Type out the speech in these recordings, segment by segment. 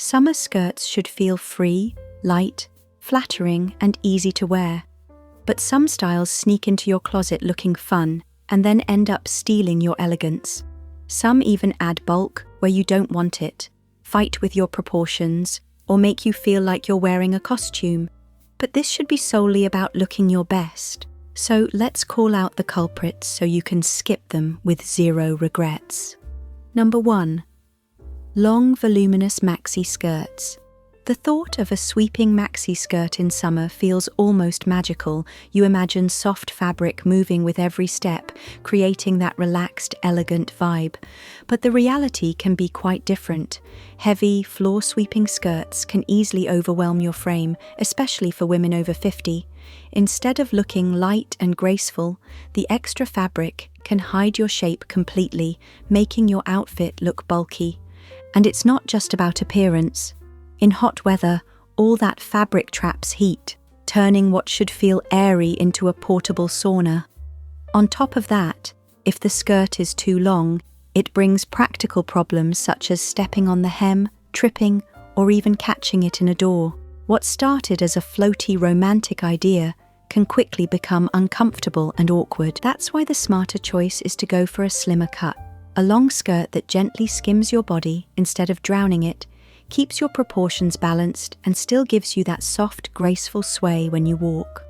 Summer skirts should feel free, light, flattering, and easy to wear. But some styles sneak into your closet looking fun and then end up stealing your elegance. Some even add bulk where you don't want it, fight with your proportions, or make you feel like you're wearing a costume. But this should be solely about looking your best. So let's call out the culprits so you can skip them with zero regrets. Number 1. Long voluminous maxi skirts. The thought of a sweeping maxi skirt in summer feels almost magical. You imagine soft fabric moving with every step, creating that relaxed, elegant vibe. But the reality can be quite different. Heavy, floor-sweeping skirts can easily overwhelm your frame, especially for women over 50. Instead of looking light and graceful, the extra fabric can hide your shape completely, making your outfit look bulky. And it's not just about appearance. In hot weather, all that fabric traps heat, turning what should feel airy into a portable sauna. On top of that, if the skirt is too long, it brings practical problems such as stepping on the hem, tripping, or even catching it in a door. What started as a floaty romantic idea can quickly become uncomfortable and awkward. That's why the smarter choice is to go for a slimmer cut. A long skirt that gently skims your body instead of drowning it, keeps your proportions balanced and still gives you that soft, graceful sway when you walk.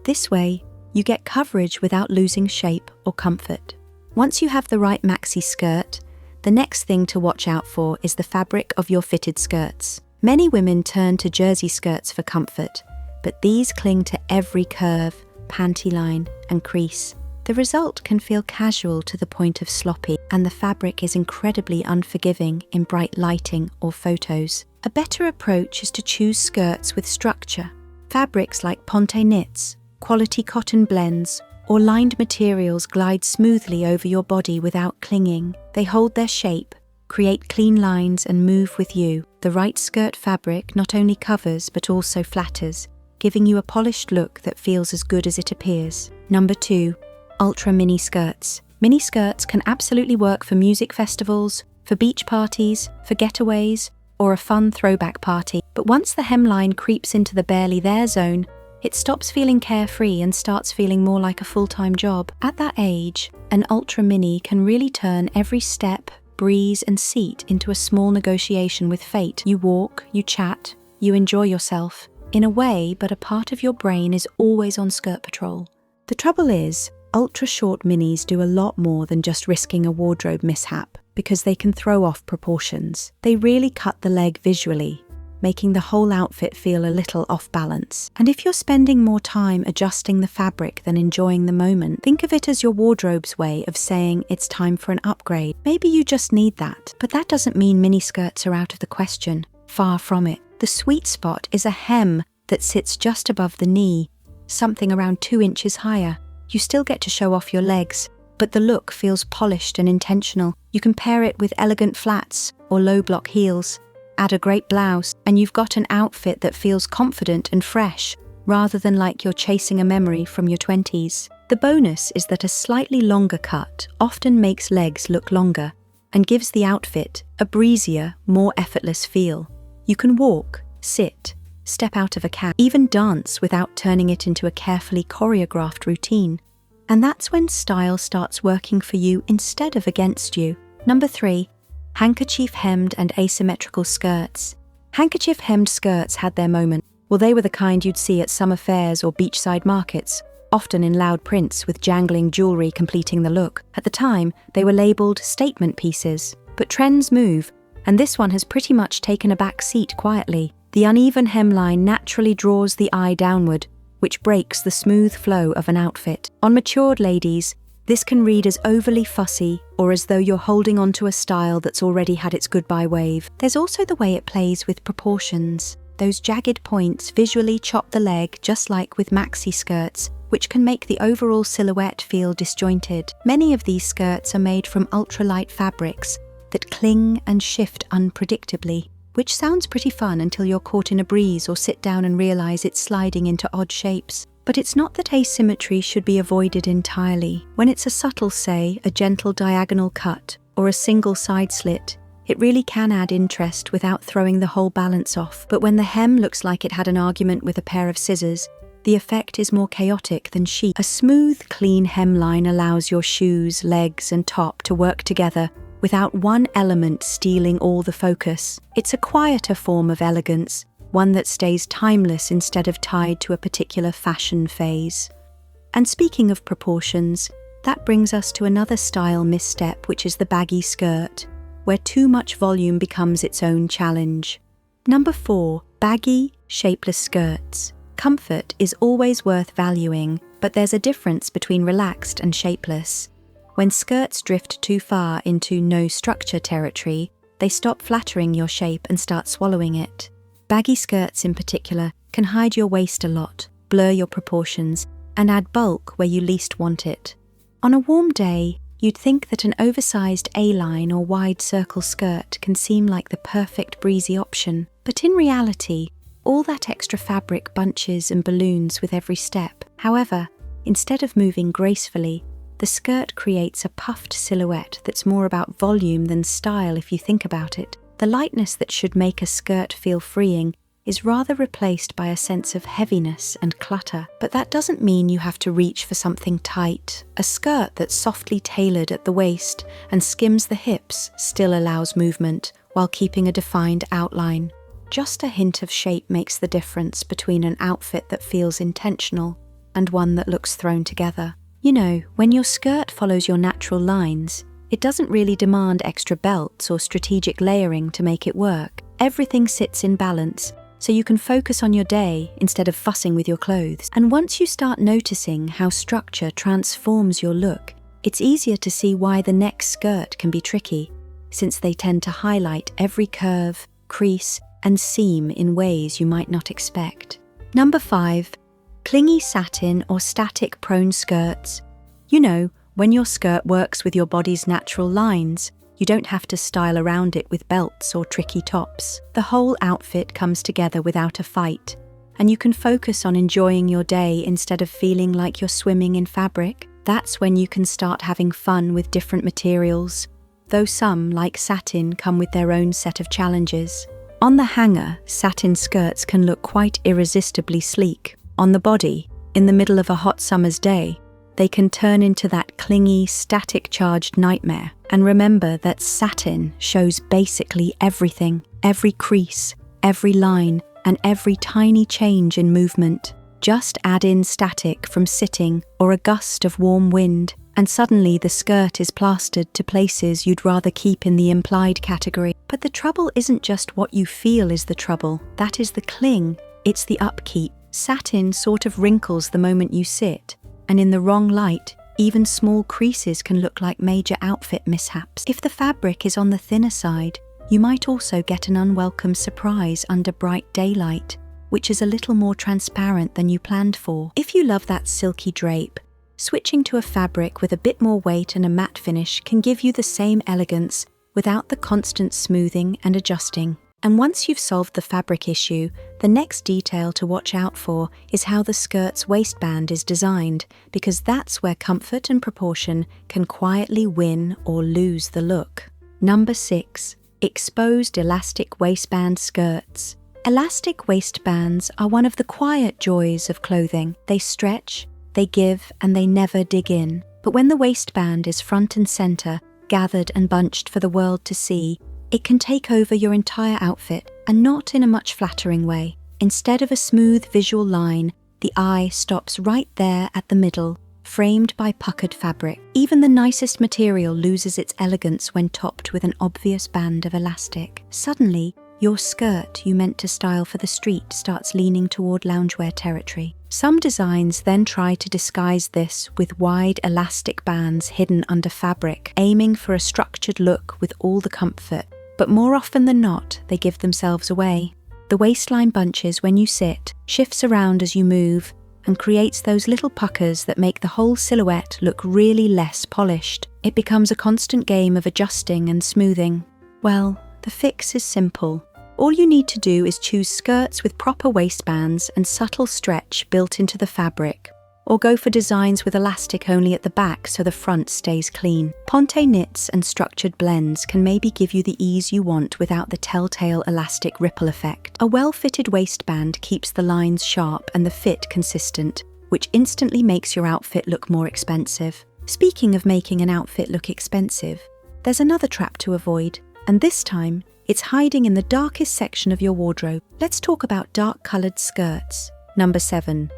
This way, you get coverage without losing shape or comfort. Once you have the right maxi skirt, the next thing to watch out for is the fabric of your fitted skirts. Many women turn to jersey skirts for comfort, but these cling to every curve, panty line, and crease. The result can feel casual to the point of sloppy, and the fabric is incredibly unforgiving in bright lighting or photos. A better approach is to choose skirts with structure. Fabrics like ponte knits, quality cotton blends, or lined materials glide smoothly over your body without clinging. They hold their shape, create clean lines, and move with you. The right skirt fabric not only covers but also flatters, giving you a polished look that feels as good as it appears. Number 2. Ultramini skirts. Mini skirts can absolutely work for music festivals, for beach parties, for getaways, or a fun throwback party. But once the hemline creeps into the barely there zone, it stops feeling carefree and starts feeling more like a full-time job. At that age, an Ultramini can really turn every step, breeze, and seat into a small negotiation with fate. You walk, you chat, you enjoy yourself, in a way, but a part of your brain is always on skirt patrol. The trouble is, ultra-short minis do a lot more than just risking a wardrobe mishap, because they can throw off proportions. They really cut the leg visually, making the whole outfit feel a little off balance. And if you're spending more time adjusting the fabric than enjoying the moment, think of it as your wardrobe's way of saying it's time for an upgrade. Maybe you just need that. But that doesn't mean miniskirts are out of the question. Far from it. The sweet spot is a hem that sits just above the knee, something around 2 inches higher. You still get to show off your legs, but the look feels polished and intentional. You can pair it with elegant flats or low block heels, add a great blouse, and you've got an outfit that feels confident and fresh, rather than like you're chasing a memory from your 20s. The bonus is that a slightly longer cut often makes legs look longer and gives the outfit a breezier, more effortless feel. You can walk, sit, step out of a cab, even dance without turning it into a carefully choreographed routine. And that's when style starts working for you instead of against you. Number 3. Handkerchief hemmed and asymmetrical skirts. Handkerchief hemmed skirts had their moment. Well, they were the kind you'd see at summer fairs or beachside markets, often in loud prints with jangling jewelry completing the look. At the time, they were labelled statement pieces. But trends move, and this one has pretty much taken a back seat quietly. The uneven hemline naturally draws the eye downward, which breaks the smooth flow of an outfit. On matured ladies, this can read as overly fussy or as though you're holding onto a style that's already had its goodbye wave. There's also the way it plays with proportions. Those jagged points visually chop the leg just like with maxi skirts, which can make the overall silhouette feel disjointed. Many of these skirts are made from ultralight fabrics that cling and shift unpredictably, which sounds pretty fun until you're caught in a breeze or sit down and realize it's sliding into odd shapes. But it's not that asymmetry should be avoided entirely. When it's a subtle, say, a gentle diagonal cut or a single side slit, It really can add interest without throwing the whole balance off. But when the hem looks like it had an argument with a pair of scissors, the effect is more chaotic than chic. A smooth, clean hemline allows your shoes, legs, and top to work together without one element stealing all the focus. It's a quieter form of elegance, one that stays timeless instead of tied to a particular fashion phase. And speaking of proportions, that brings us to another style misstep, which is the baggy skirt, where too much volume becomes its own challenge. Number 4, baggy, shapeless skirts. Comfort is always worth valuing, but there's a difference between relaxed and shapeless. When skirts drift too far into no structure territory, they stop flattering your shape and start swallowing it. Baggy skirts in particular can hide your waist a lot, blur your proportions, and add bulk where you least want it. On a warm day, you'd think that an oversized A-line or wide circle skirt can seem like the perfect breezy option, but in reality, all that extra fabric bunches and balloons with every step. However, instead of moving gracefully, the skirt creates a puffed silhouette that's more about volume than style if you think about it. The lightness that should make a skirt feel freeing is rather replaced by a sense of heaviness and clutter. But that doesn't mean you have to reach for something tight. A skirt that's softly tailored at the waist and skims the hips still allows movement while keeping a defined outline. Just a hint of shape makes the difference between an outfit that feels intentional and one that looks thrown together. You know, when your skirt follows your natural lines, it doesn't really demand extra belts or strategic layering to make it work. Everything sits in balance, so you can focus on your day instead of fussing with your clothes. And once you start noticing how structure transforms your look, it's easier to see why the next skirt can be tricky, since they tend to highlight every curve, crease, and seam in ways you might not expect. Number 5. Clingy satin or static prone skirts. You know, when your skirt works with your body's natural lines, you don't have to style around it with belts or tricky tops. The whole outfit comes together without a fight, and you can focus on enjoying your day instead of feeling like you're swimming in fabric. That's when you can start having fun with different materials, though some, like satin, come with their own set of challenges. On the hanger, satin skirts can look quite irresistibly sleek. On the body, in the middle of a hot summer's day, they can turn into that clingy, static-charged nightmare. And remember that satin shows basically everything, every crease, every line, and every tiny change in movement. Just add in static from sitting or a gust of warm wind, and suddenly the skirt is plastered to places you'd rather keep in the implied category. But the trouble isn't just what you feel is the trouble. That is the cling. It's the upkeep. Satin sort of wrinkles the moment you sit, and in the wrong light, even small creases can look like major outfit mishaps. If the fabric is on the thinner side, you might also get an unwelcome surprise under bright daylight, which is a little more transparent than you planned for. If you love that silky drape, switching to a fabric with a bit more weight and a matte finish can give you the same elegance without the constant smoothing and adjusting. And once you've solved the fabric issue, the next detail to watch out for is how the skirt's waistband is designed, because that's where comfort and proportion can quietly win or lose the look. Number 6. Exposed elastic waistband skirts. Elastic waistbands are one of the quiet joys of clothing. They stretch, they give, and they never dig in. But when the waistband is front and center, gathered and bunched for the world to see, it can take over your entire outfit, and not in a much flattering way. Instead of a smooth visual line, the eye stops right there at the middle, framed by puckered fabric. Even the nicest material loses its elegance when topped with an obvious band of elastic. Suddenly, your skirt you meant to style for the street starts leaning toward loungewear territory. Some designs then try to disguise this with wide elastic bands hidden under fabric, aiming for a structured look with all the comfort. But more often than not, they give themselves away. The waistline bunches when you sit, shifts around as you move, and creates those little puckers that make the whole silhouette look really less polished. It becomes a constant game of adjusting and smoothing. Well, the fix is simple. All you need to do is choose skirts with proper waistbands and subtle stretch built into the fabric. or go for designs with elastic only at the back so the front stays clean. Ponte knits and structured blends can maybe give you the ease you want without the telltale elastic ripple effect. A well-fitted waistband keeps the lines sharp and the fit consistent, which instantly makes your outfit look more expensive. Speaking of making an outfit look expensive, there's another trap to avoid, and this time, it's hiding in the darkest section of your wardrobe. Let's talk about dark-colored skirts. Number 7.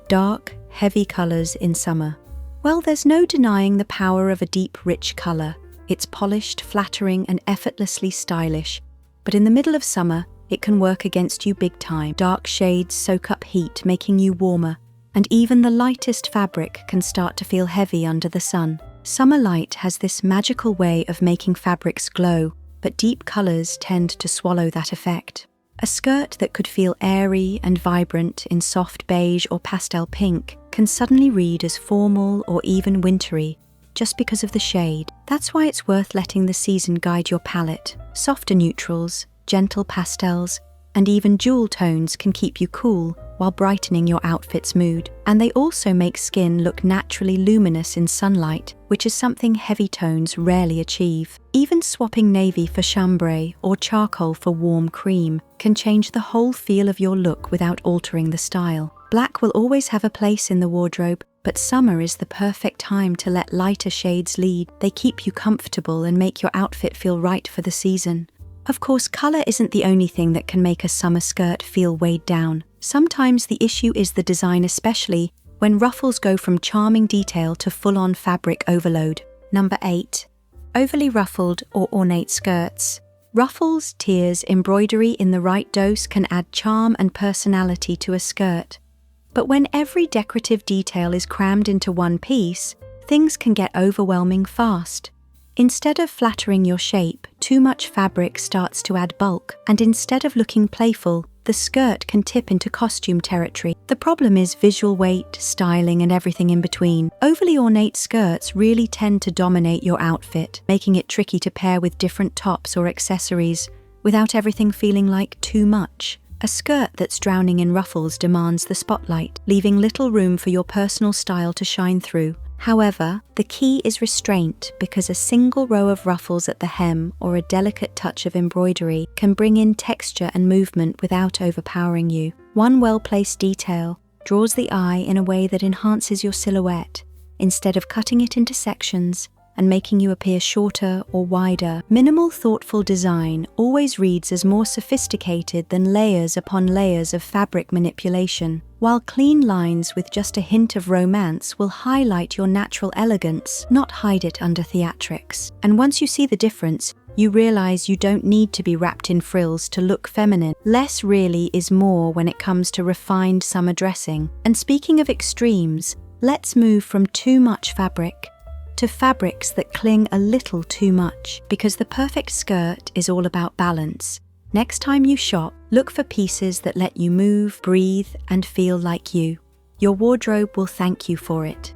Dark, heavy colors in summer. Well, there's no denying the power of a deep, rich color. It's polished, flattering, and effortlessly stylish. But in the middle of summer, it can work against you big time. Dark shades soak up heat, making you warmer, and even the lightest fabric can start to feel heavy under the sun. Summer light has this magical way of making fabrics glow, but deep colors tend to swallow that effect. A skirt that could feel airy and vibrant in soft beige or pastel pink can suddenly read as formal or even wintry just because of the shade. That's why it's worth letting the season guide your palette. Softer neutrals, gentle pastels, and even jewel tones can keep you cool while brightening your outfit's mood. And they also make skin look naturally luminous in sunlight, which is something heavy tones rarely achieve. Even swapping navy for chambray or charcoal for warm cream can change the whole feel of your look without altering the style. Black will always have a place in the wardrobe, but summer is the perfect time to let lighter shades lead. They keep you comfortable and make your outfit feel right for the season. Of course, color isn't the only thing that can make a summer skirt feel weighed down. Sometimes the issue is the design, especially when ruffles go from charming detail to full-on fabric overload. Number 8. Overly ruffled or ornate skirts. Ruffles, tiers, embroidery in the right dose can add charm and personality to a skirt. But when every decorative detail is crammed into one piece, things can get overwhelming fast. Instead of flattering your shape, too much fabric starts to add bulk, and instead of looking playful, the skirt can tip into costume territory. The problem is visual weight, styling, and everything in between. Overly ornate skirts really tend to dominate your outfit, making it tricky to pair with different tops or accessories without everything feeling like too much. A skirt that's drowning in ruffles demands the spotlight, leaving little room for your personal style to shine through. However, the key is restraint, because a single row of ruffles at the hem or a delicate touch of embroidery can bring in texture and movement without overpowering you. One well-placed detail draws the eye in a way that enhances your silhouette, instead of cutting it into sections and making you appear shorter or wider. Minimal, thoughtful design always reads as more sophisticated than layers upon layers of fabric manipulation, while clean lines with just a hint of romance will highlight your natural elegance, not hide it under theatrics. And once you see the difference, you realize you don't need to be wrapped in frills to look feminine. Less really is more when it comes to refined summer dressing. And speaking of extremes, let's move from too much fabric to fabrics that cling a little too much, because the perfect skirt is all about balance. Next time you shop, look for pieces that let you move, breathe, and feel like you. Your wardrobe will thank you for it.